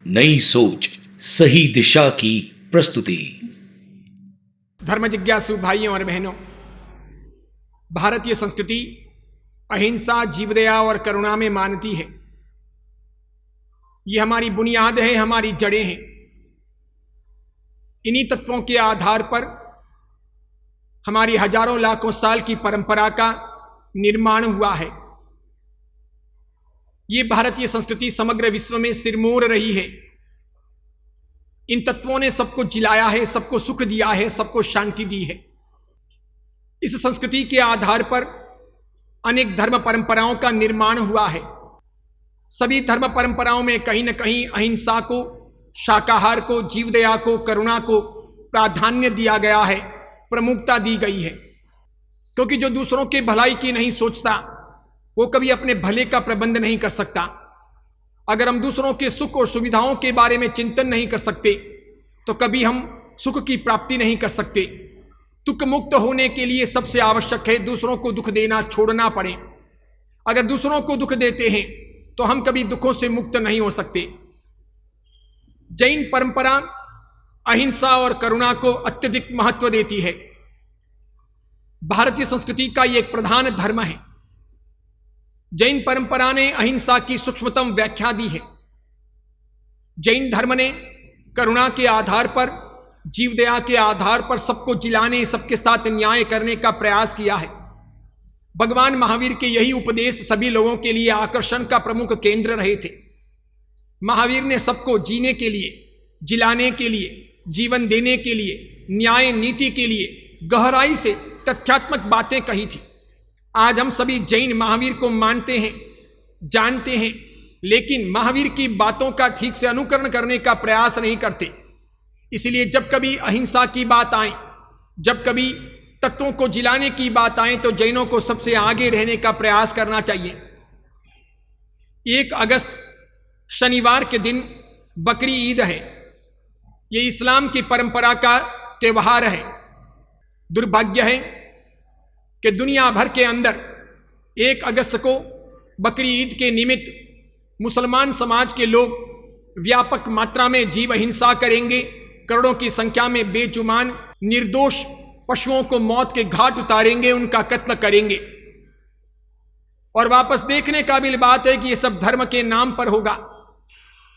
नई सोच, सही दिशा की प्रस्तुति। धर्म जिज्ञासु भाइयों और बहनों, भारतीय संस्कृति अहिंसा, जीवदया और करुणा में मानती है। ये हमारी बुनियाद है, हमारी जड़ें हैं। इन्हीं तत्वों के आधार पर हमारी हजारों लाखों साल की परंपरा का निर्माण हुआ है। ये भारतीय संस्कृति समग्र विश्व में सिरमौर रही है। इन तत्वों ने सबको जिलाया है, सबको सुख दिया है, सबको शांति दी है। इस संस्कृति के आधार पर अनेक धर्म परंपराओं का निर्माण हुआ है। सभी धर्म परंपराओं में कहीं न कहीं अहिंसा को, शाकाहार को, जीवदया को, करुणा को प्राधान्य दिया गया है, प्रमुखता दी गई है। क्योंकि जो दूसरों के भलाई की नहीं सोचता वो कभी अपने भले का प्रबंध नहीं कर सकता। अगर हम दूसरों के सुख और सुविधाओं के बारे में चिंतन नहीं कर सकते तो कभी हम सुख की प्राप्ति नहीं कर सकते। दुख मुक्त होने के लिए सबसे आवश्यक है दूसरों को दुख देना छोड़ना पड़े। अगर दूसरों को दुख देते हैं तो हम कभी दुखों से मुक्त नहीं हो सकते। जैन परंपरा अहिंसा और करुणा को अत्यधिक महत्व देती है। भारतीय संस्कृति का यह एक प्रधान धर्म है। जैन परंपरा ने अहिंसा की सूक्ष्मतम व्याख्या दी है। जैन धर्म ने करुणा के आधार पर, जीवदया के आधार पर सबको जिलाने, सबके साथ न्याय करने का प्रयास किया है। भगवान महावीर के यही उपदेश सभी लोगों के लिए आकर्षण का प्रमुख केंद्र रहे थे। महावीर ने सबको जीने के लिए, जिलाने के लिए, जीवन देने के लिए, न्याय नीति के लिए गहराई से तथ्यात्मक बातें कही थी। आज हम सभी जैन महावीर को मानते हैं, जानते हैं, लेकिन महावीर की बातों का ठीक से अनुकरण करने का प्रयास नहीं करते। इसलिए जब कभी अहिंसा की बात आए, जब कभी तत्वों को जिलाने की बात आए तो जैनों को सबसे आगे रहने का प्रयास करना चाहिए। 1 अगस्त शनिवार के दिन बकरी ईद है। ये इस्लाम की परंपरा का त्यौहार है। दुर्भाग्य है कि दुनिया भर के अंदर 1 अगस्त को बकरी ईद के निमित्त मुसलमान समाज के लोग व्यापक मात्रा में जीव हिंसा करेंगे। करोड़ों की संख्या में बेजुबान निर्दोष पशुओं को मौत के घाट उतारेंगे, उनका कत्ल करेंगे। और वापस देखने काबिल बात है कि यह सब धर्म के नाम पर होगा,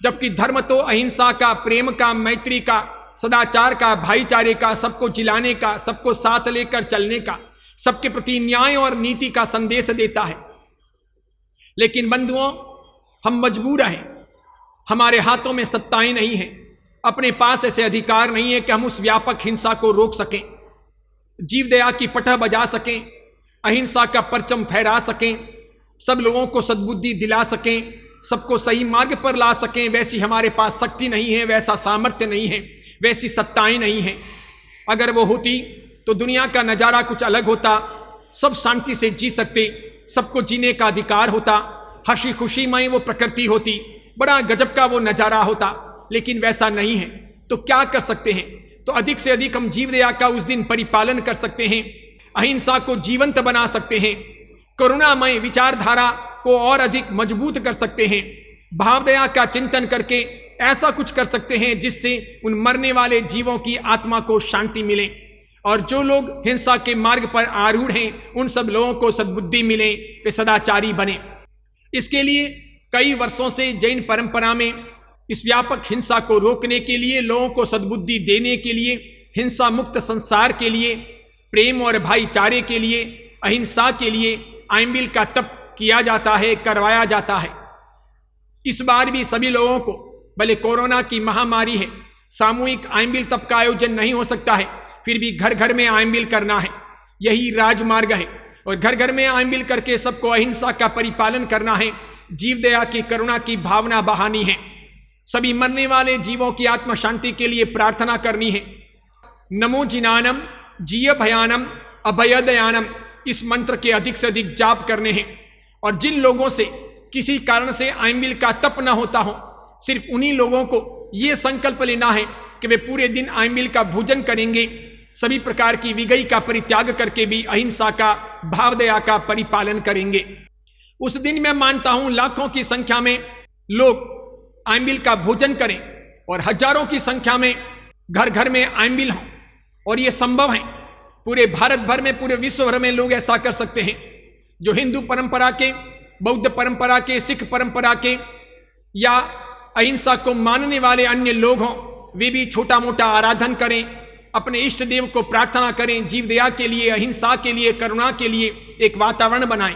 जबकि धर्म तो अहिंसा का, प्रेम का, मैत्री का, सदाचार का, भाईचारे का, सबको जिलाने का, सबको साथ लेकर चलने का, सबके प्रति न्याय और नीति का संदेश देता है। लेकिन बंधुओं, हम मजबूर हैं। हमारे हाथों में सत्ताएं नहीं हैं, अपने पास ऐसे अधिकार नहीं है कि हम उस व्यापक हिंसा को रोक सकें, जीवदया की पटह बजा सकें, अहिंसा का परचम फहरा सकें, सब लोगों को सद्बुद्धि दिला सकें, सबको सही मार्ग पर ला सकें। वैसी हमारे पास शक्ति नहीं है, वैसा सामर्थ्य नहीं है, वैसी सत्ताएं नहीं हैं। अगर वो होती तो दुनिया का नज़ारा कुछ अलग होता। सब शांति से जी सकते, सबको जीने का अधिकार होता, हंसी खुशीमय वो प्रकृति होती, बड़ा गजब का वो नज़ारा होता। लेकिन वैसा नहीं है। तो क्या कर सकते हैं? तो अधिक से अधिक हम जीवदया का उस दिन परिपालन कर सकते हैं, अहिंसा को जीवंत बना सकते हैं, करुणामय विचारधारा को और अधिक मजबूत कर सकते हैं, भावदया का चिंतन करके ऐसा कुछ कर सकते हैं जिससे उन मरने वाले जीवों की आत्मा को शांति मिले, और जो लोग हिंसा के मार्ग पर आरूढ़ हैं उन सब लोगों को सद्बुद्धि मिले, वे सदाचारी बने। इसके लिए कई वर्षों से जैन परंपरा में इस व्यापक हिंसा को रोकने के लिए, लोगों को सद्बुद्धि देने के लिए, हिंसा मुक्त संसार के लिए, प्रेम और भाईचारे के लिए, अहिंसा के लिए आइंबिल का तप किया जाता है, करवाया जाता है। इस बार भी सभी लोगों को, भले कोरोना की महामारी है, सामूहिक आइंबिल तप का आयोजन नहीं हो सकता है, फिर भी घर घर में आइंबिल करना है। यही राजमार्ग है। और घर घर में आइंबिल करके सबको अहिंसा का परिपालन करना है, जीवदया की, करुणा की भावना बहानी है, सभी मरने वाले जीवों की आत्मा शांति के लिए प्रार्थना करनी है। नमो जिनानम जीय भयानम अभयदयानम, इस मंत्र के अधिक से अधिक जाप करने हैं। और जिन लोगों से किसी कारण से आइंबिल का तप न होता हो, सिर्फ उन्हीं लोगों को ये संकल्प लेना है कि वे पूरे दिन आइंबिल का भोजन करेंगे, सभी प्रकार की विगई का परित्याग करके भी अहिंसा का, भावदया का परिपालन करेंगे। उस दिन मैं मानता हूं लाखों की संख्या में लोग आइंबिल का भोजन करें और हजारों की संख्या में घर घर में आइंबिल हों। और ये संभव है, पूरे भारत भर में, पूरे विश्व भर में लोग ऐसा कर सकते हैं। जो हिंदू परंपरा के, बौद्ध परंपरा के, सिख परंपरा के या अहिंसा को मानने वाले अन्य लोग हों, वे भी छोटा मोटा आराधन करें, अपने इष्ट देव को प्रार्थना करें, जीव दया के लिए, अहिंसा के लिए, करुणा के लिए एक वातावरण बनाएं।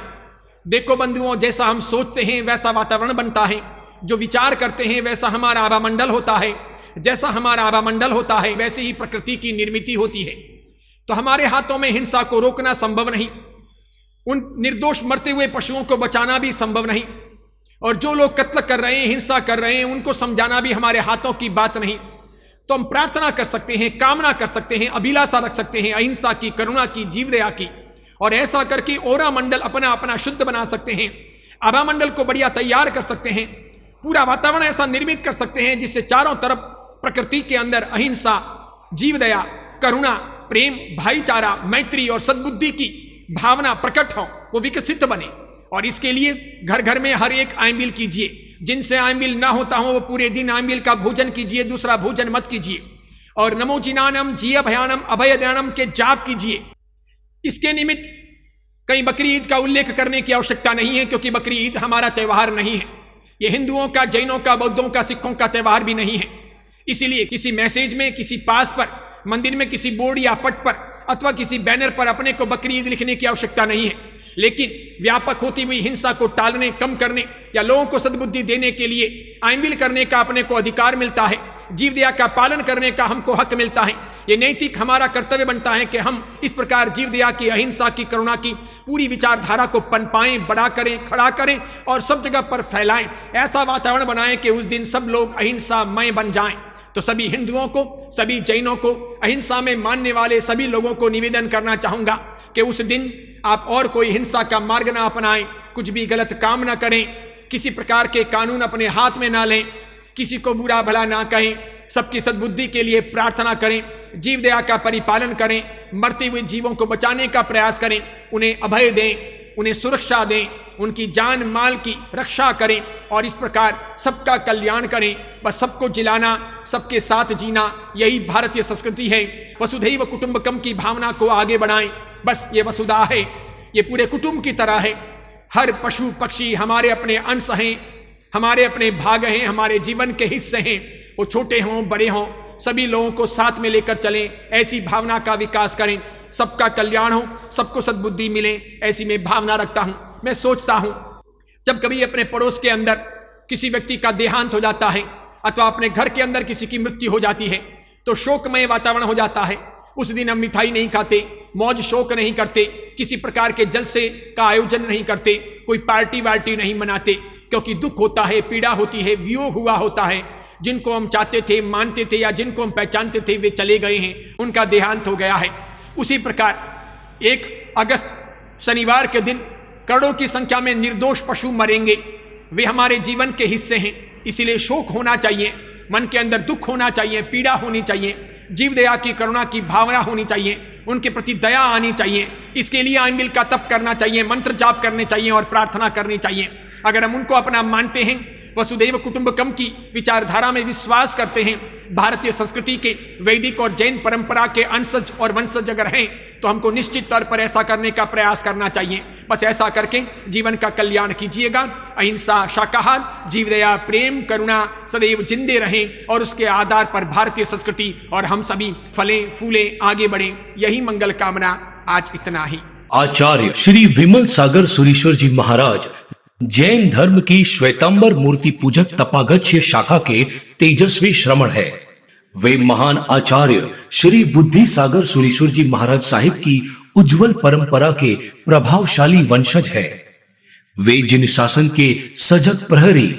देखो बंधुओं, जैसा हम सोचते हैं वैसा वातावरण बनता है, जो विचार करते हैं वैसा हमारा आभामंडल होता है, जैसा हमारा आभामंडल होता है वैसे ही प्रकृति की निर्मित होती है। तो हमारे हाथों में हिंसा को रोकना संभव नहीं, उन निर्दोष मरते हुए पशुओं को बचाना भी संभव नहीं, और जो लोग कत्ल कर रहे हैं, हिंसा कर रहे हैं, उनको समझाना भी हमारे हाथों की बात नहीं। तो हम प्रार्थना कर सकते हैं, कामना कर सकते हैं, अभिलाषा रख सकते हैं अहिंसा की, करुणा की, जीव दया की, और ऐसा करके ओरा मंडल अपना अपना शुद्ध बना सकते हैं, आभा मंडल को बढ़िया तैयार कर सकते हैं, पूरा वातावरण ऐसा निर्मित कर सकते हैं जिससे चारों तरफ प्रकृति के अंदर अहिंसा, जीव दया, करुणा, प्रेम, भाईचारा, मैत्री और सद्बुद्धि की भावना प्रकट हो, वो विकसित बने। और इसके लिए घर घर में हर एक आइंबिल कीजिए, जिनसे आइंबिल ना होता हो वो पूरे दिन आइंबिल का भोजन कीजिए, दूसरा भोजन मत कीजिए। और नमो जिनानम, जिय भयानम, अभय दयानम के जाप कीजिए। इसके निमित्त कहीं बकरी ईद का उल्लेख करने की आवश्यकता नहीं है, क्योंकि बकरी ईद हमारा त्यौहार नहीं है। ये हिंदुओं का, जैनों का, बौद्धों का, सिखों का त्यौहार भी नहीं है। इसीलिए किसी मैसेज में, किसी पास पर, मंदिर में किसी बोर्ड या पट पर अथवा किसी बैनर पर अपने को बकरी ईद लिखने की आवश्यकता नहीं है। लेकिन व्यापक होती हुई हिंसा को टालने, कम करने या लोगों को सद्बुद्धि देने के लिए आइंबिल करने का अपने को अधिकार मिलता है, जीव दया का पालन करने का हमको हक मिलता है। ये नैतिक हमारा कर्तव्य बनता है कि हम इस प्रकार जीव दया की, अहिंसा की, करुणा की पूरी विचारधारा को पनपाएं, बड़ा करें, खड़ा करें और सब जगह पर फैलाएं। ऐसा वातावरण बनाएं कि उस दिन सब लोग अहिंसामय बन जाएं। तो सभी हिंदुओं को, सभी जैनों को, अहिंसा में मानने वाले सभी लोगों को निवेदन करना चाहूंगा कि उस दिन आप और कोई हिंसा का मार्ग ना अपनाएं, कुछ भी गलत काम ना करें, किसी प्रकार के कानून अपने हाथ में ना लें, किसी को बुरा भला ना कहें, सबकी सद्बुद्धि के लिए प्रार्थना करें, जीव दया का परिपालन करें, मरते हुए जीवों को बचाने का प्रयास करें, उन्हें अभय दें, उन्हें सुरक्षा दें, उनकी जान माल की रक्षा करें और इस प्रकार सबका कल्याण करें। बस सबको जिलाना, सबके साथ जीना, यही भारतीय संस्कृति है। वसुधैव कुटुंबकम की भावना को आगे बढ़ाएं। बस ये वसुधा है, ये पूरे कुटुंब की तरह है। हर पशु पक्षी हमारे अपने अंश हैं, हमारे अपने भाग हैं, हमारे जीवन के हिस्से हैं। वो छोटे हों, बड़े हों, सभी लोगों को साथ में लेकर चलें, ऐसी भावना का विकास करें, सबका कल्याण हो, सबको सद्बुद्धि मिले, ऐसी मैं भावना रखता हूं। मैं सोचता हूं जब कभी अपने पड़ोस के अंदर किसी व्यक्ति का देहांत हो जाता है अथवा अपने घर के अंदर किसी की मृत्यु हो जाती है तो शोकमय वातावरण हो जाता है। उस दिन हम मिठाई नहीं खाते, मौज शौक नहीं करते, किसी प्रकार के जलसे का आयोजन नहीं करते, कोई पार्टी वार्टी नहीं मनाते, क्योंकि दुख होता है, पीड़ा होती है, वियोग हुआ होता है। जिनको हम चाहते थे, मानते थे या जिनको हम पहचानते थे वे चले गए हैं, उनका देहांत हो गया है। उसी प्रकार 1 अगस्त शनिवार के दिन करोड़ों की संख्या में निर्दोष पशु मरेंगे। वे हमारे जीवन के हिस्से हैं, इसीलिए शोक होना चाहिए, मन के अंदर दुख होना चाहिए, पीड़ा होनी चाहिए, जीव दया की, करुणा की भावना होनी चाहिए, उनके प्रति दया आनी चाहिए। इसके लिए आइंबिल का तप करना चाहिए, मंत्र जाप करने चाहिए और प्रार्थना करनी चाहिए। अगर हम उनको अपना मानते हैं, वसुधैव कुटुंबकम की विचारधारा में विश्वास करते हैं, भारतीय संस्कृति के वैदिक और जैन परंपरा के अंशज और वंशज अगर हैं तो हमको निश्चित तौर पर ऐसा करने का प्रयास करना चाहिए। बस ऐसा करके जीवन का कल्याण कीजिएगा। अहिंसा, शाकाहार, जीव दया, प्रेम, करुणा सदैव जिंदे रहें और उसके आधार पर भारतीय संस्कृति और हम सभी फलें फूलें आगे बढ़ें। यही मंगल कामना। आज इतना ही। आचार्य श्री विमल सागर सुरीश्वर जी महाराज जैन धर्म की श्वेतांबर मूर्ति पूजक तपागच्छ शाखा के तेजस्वी श्रमण है। वे महान आचार्य श्री बुद्धि सागर सुरीश्वर जी महाराज साहिब की उज्जवल परंपरा के प्रभावशाली वंशज है। वे जिन शासन के सजग प्रहरी,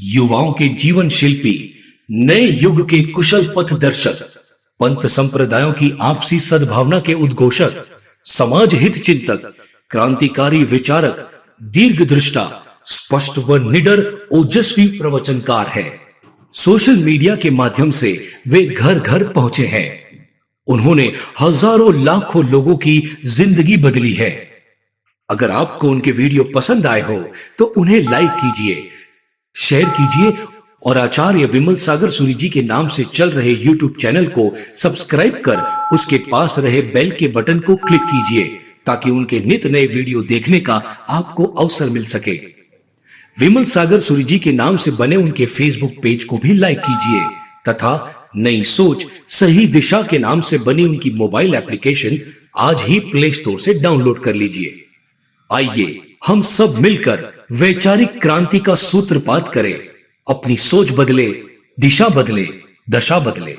युवाओं के जीवन शिल्पी, नए युग के कुशल पथ दर्शक, पंथ संप्रदायों की आपसी सद्भावना के उद्घोषक, समाज हित चिंतक, क्रांतिकारी विचारक, दीर्घ दृष्टा, स्पष्ट व निडर ओजस्वी प्रवचनकार है। सोशल मीडिया के माध्यम से वे घर घर पहुंचे हैं। उन्होंने हजारों लाखों लोगों की जिंदगी बदली है। अगर आपको उनके वीडियो पसंद आए हो तो उन्हें लाइक कीजिए, शेयर कीजिए और आचार्य विमल सागर सूरी जी के नाम से चल रहे YouTube चैनल को सब्सक्राइब कर उसके पास रहे बेल के बटन को क्लिक कीजिए ताकि उनके नित नए वीडियो देखने का आपको अवसर मिल सके। विमल सागर सूरी जी के नाम से बने उनके फेसबुक पेज को भी लाइक कीजिए तथा नई सोच सही दिशा के नाम से बनी उनकी मोबाइल एप्लीकेशन आज ही प्ले स्टोर से डाउनलोड कर लीजिए। आइए हम सब मिलकर वैचारिक क्रांति का सूत्रपात करें। अपनी सोच बदले, दिशा बदले, दशा बदले।